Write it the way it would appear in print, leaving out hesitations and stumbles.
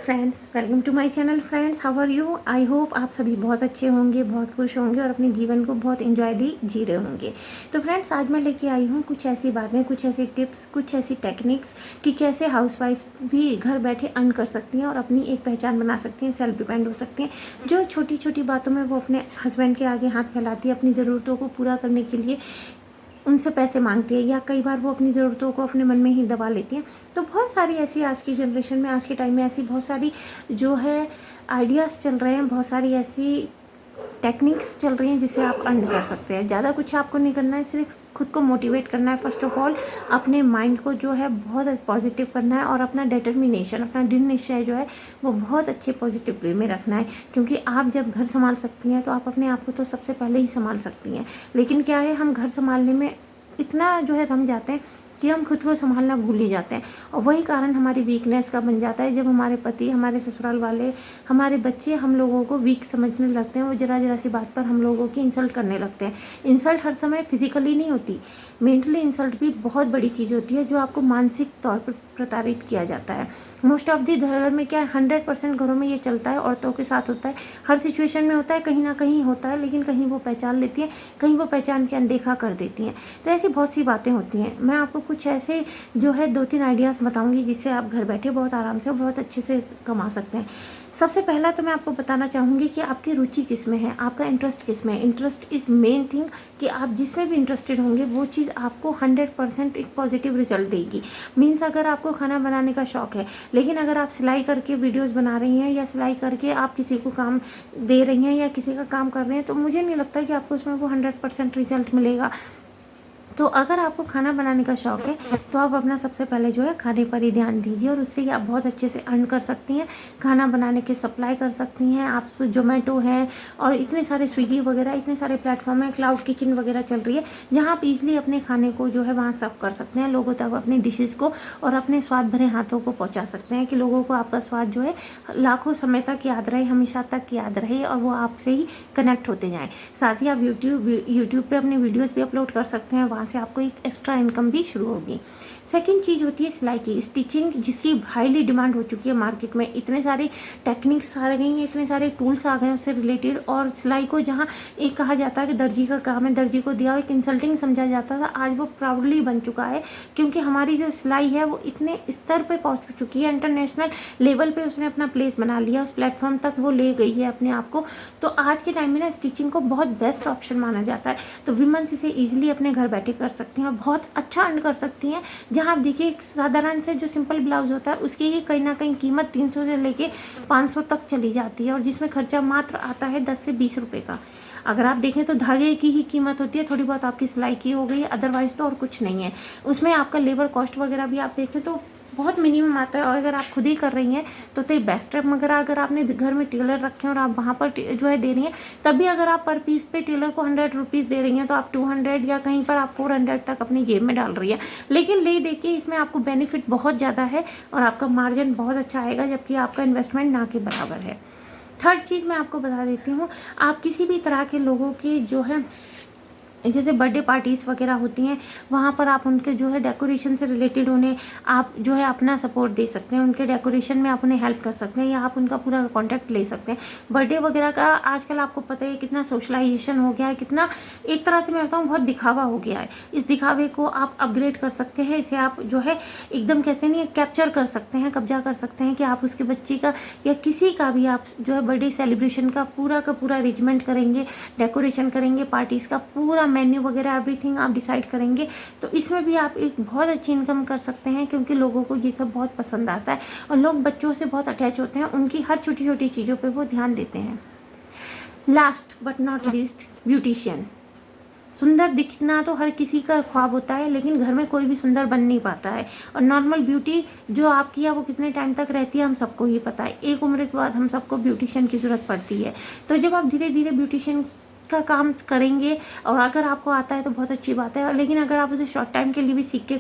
Friends, welcome to my channel. Friends, how are you? I hope आप सभी बहुत अच्छे होंगे, बहुत खुश होंगे और अपने जीवन को बहुत इंजॉयली जी रहे होंगे। तो फ्रेंड्स, आज मैं लेके आई हूँ कुछ ऐसी बातें, कुछ ऐसे टिप्स, कुछ ऐसी टेक्निक्स कि कैसे हाउसवाइफ्स भी घर बैठे अर्न कर सकती हैं और अपनी एक पहचान बना सकती हैं, सेल्फ डिपेंड हो सकती हैं। जो छोटी छोटी बातों में वो अपने हस्बैंड के आगे हाथ फैलाती है अपनी ज़रूरतों को पूरा करने के लिए, उनसे पैसे मांगती है, या कई बार वो अपनी ज़रूरतों को अपने मन में ही दबा लेती हैं। तो बहुत सारी ऐसी आज की जनरेशन में, आज के टाइम में ऐसी बहुत सारी जो है आइडियाज़ चल रहे हैं, बहुत सारी ऐसी टेक्निक्स चल रही हैं जिससे आप अर्न कर सकते हैं। ज़्यादा कुछ आपको नहीं करना है, सिर्फ खुद को मोटिवेट करना है। फर्स्ट ऑफ ऑल अपने माइंड को जो है बहुत पॉजिटिव करना है और अपना डिटर्मिनेशन, अपना दृढ़ निश्चय जो है वो बहुत अच्छे पॉजिटिव वे में रखना है। क्योंकि आप जब घर संभाल सकती हैं तो आप अपने आप को तो सबसे पहले ही संभाल सकती हैं। लेकिन क्या है, हम घर संभालने में इतना जो है रम जाते हैं कि हम खुद को संभालना भूल ही जाते हैं, और वही कारण हमारी वीकनेस का बन जाता है। जब हमारे पति, हमारे ससुराल वाले, हमारे बच्चे हम लोगों को वीक समझने लगते हैं, वो जरा जरा सी बात पर हम लोगों की इंसल्ट करने लगते हैं। इंसल्ट हर समय फिजिकली नहीं होती, मेंटली इंसल्ट भी बहुत बड़ी चीज़ होती है, जो आपको मानसिक तौर पर प्रताड़ित किया जाता है। मोस्ट ऑफ दी घर में क्या है, 100% घरों में ये चलता है, औरतों के साथ होता है, हर सिचुएशन में होता है, कहीं ना कहीं होता है। लेकिन कहीं वो पहचान लेती हैं, कहीं वो पहचान के अनदेखा कर देती हैं। तो ऐसी बहुत सी बातें होती हैं। मैं आपको कुछ ऐसे जो है 2-3 आइडियाज़ बताऊंगी जिससे आप घर बैठे बहुत आराम से और बहुत अच्छे से कमा सकते हैं। सबसे पहला तो मैं आपको बताना चाहूँगी कि आपकी रुचि किस में है, आपका इंटरेस्ट किस में है। इंटरेस्ट इज़ मेन थिंग, कि आप जिसमें भी इंटरेस्टेड होंगे वो चीज़ आपको 100% एक पॉजिटिव रिजल्ट देगी। मीन्स अगर आपको खाना बनाने का शौक़ है, लेकिन अगर आप सिलाई करके वीडियोस बना रही हैं, या सिलाई करके आप किसी को काम दे रही हैं, या किसी का काम कर रहे हैं, तो मुझे नहीं लगता कि आपको उसमें वो 100% रिजल्ट मिलेगा। तो अगर आपको खाना बनाने का शौक़ है तो आप अपना सबसे पहले जो है खाने पर ही ध्यान दीजिए, और उससे आप बहुत अच्छे से अर्न कर सकती हैं। खाना बनाने के सप्लाई कर सकती हैं आप। जोमेटो है और इतने सारे स्विगी वगैरह, इतने सारे प्लेटफॉर्म हैं, क्लाउड किचन वगैरह चल रही है, जहाँ आप इजीली अपने खाने को जो है वहाँ सर्व कर सकते हैं लोगों तक, अपनी डिशेज़ को, और अपने स्वाद भरे हाथों को पहुँचा सकते हैं, कि लोगों को आपका स्वाद जो है लाखों समय तक याद रहे, हमेशा तक याद रहे, और वो आपसे ही कनेक्ट होते जाएँ। साथ ही आप यूट्यूब पर अपने वीडियोज़ भी अपलोड कर सकते हैं, वहाँ से आपको एक एक्स्ट्रा इनकम भी शुरू होगी। सेकंड चीज़ होती है सिलाई की, स्टिचिंग, जिसकी हाईली डिमांड हो चुकी है मार्केट में। इतने सारे टेक्निक्स आ गई हैं, इतने सारे टूल्स आ गए हैं उससे रिलेटेड। और सिलाई को जहाँ एक कहा जाता है कि दर्जी का काम है, दर्जी को दिया, एक इंसल्टिंग समझा जाता था, आज वो प्राउडली बन चुका है। क्योंकि हमारी जो सिलाई है वो इतने स्तर पर पहुँच चुकी है, इंटरनेशनल लेवल पर उसने अपना प्लेस बना लिया, उस प्लेटफॉर्म तक वो ले गई है अपने आप को। तो आज के टाइम में ना स्टिचिंग को बहुत बेस्ट ऑप्शन माना जाता है। तो वीमेंस इसे ईजिली अपने घर बैठे कर सकती हैं, बहुत अच्छा अर्न कर सकती हैं। जहाँ आप देखिए, साधारण से जो सिंपल ब्लाउज होता है उसकी ही कहीं ना कहीं कीमत 300 से लेके 500 तक चली जाती है, और जिसमें खर्चा मात्र आता है 10 से 20 रुपये का। अगर आप देखें तो धागे की ही कीमत होती है, थोड़ी बहुत आपकी सिलाई की हो गई, अदरवाइज तो और कुछ नहीं है उसमें। आपका लेबर कॉस्ट वगैरह भी आप देखें तो बहुत मिनिमम आता है, और अगर आप खुद ही कर रही हैं तो बेस्ट है। मगर अगर आपने घर में टेलर रखे हैं और आप वहाँ पर जो है दे रही हैं, तब भी अगर आप पर पीस पे टेलर को 100 रुपीज़ दे रही हैं, तो आप 200 या कहीं पर आप 400 तक अपनी जेब में डाल रही है। लेकिन ले देखिए, इसमें आपको बेनिफिट बहुत ज़्यादा है और आपका मार्जिन बहुत अच्छा आएगा, जबकि आपका इन्वेस्टमेंट ना के बराबर है। थर्ड चीज़ मैं आपको बता देती हूँ, आप किसी भी तरह के लोगों के जो है, जैसे बर्थडे पार्टीज़ वगैरह होती हैं, वहाँ पर आप उनके जो है डेकोरेशन से रिलेटेड उन्हें आप जो है अपना सपोर्ट दे सकते हैं, उनके डेकोरेशन में आप उन्हें हेल्प कर सकते हैं, या आप उनका पूरा कॉन्टैक्ट ले सकते हैं। बर्थडे वगैरह का आजकल आपको पता है कितना सोशलाइजेशन हो गया है, कितना एक तरह से मैं बताऊँ बहुत दिखावा हो गया है। इस दिखावे को आप अपग्रेड कर सकते हैं, इसे आप जो है एकदम कहते नहीं, कैप्चर कर सकते हैं, कब्जा कर सकते हैं, कि आप उसके बच्चे का या किसी का भी आप जो है बर्थडे सेलिब्रेशन का पूरा अरेंजमेंट करेंगे, डेकोरेशन करेंगे, पार्टीज़ का पूरा मेन्यू वगैरह एवरीथिंग आप डिसाइड करेंगे। तो इसमें भी आप एक बहुत अच्छी इनकम कर सकते हैं, क्योंकि लोगों को ये सब बहुत पसंद आता है, और लोग बच्चों से बहुत अटैच होते हैं, उनकी हर छोटी छोटी चीज़ों पे वो ध्यान देते हैं। Last but not least, beautician. सुंदर दिखना तो हर किसी का ख्वाब होता है, लेकिन घर में कोई भी सुंदर बन नहीं पाता है। और नॉर्मल ब्यूटी जो आपकी है वो कितने टाइम तक रहती है हम सबको ही पता है। एक उम्र के बाद हम सबको ब्यूटिशियन की ज़रूरत पड़ती है। तो जब आप धीरे धीरे ब्यूटिशियन का काम करेंगे, और अगर आपको आता है तो बहुत अच्छी बात है, लेकिन अगर आप उसे शॉर्ट टाइम के लिए भी सीख के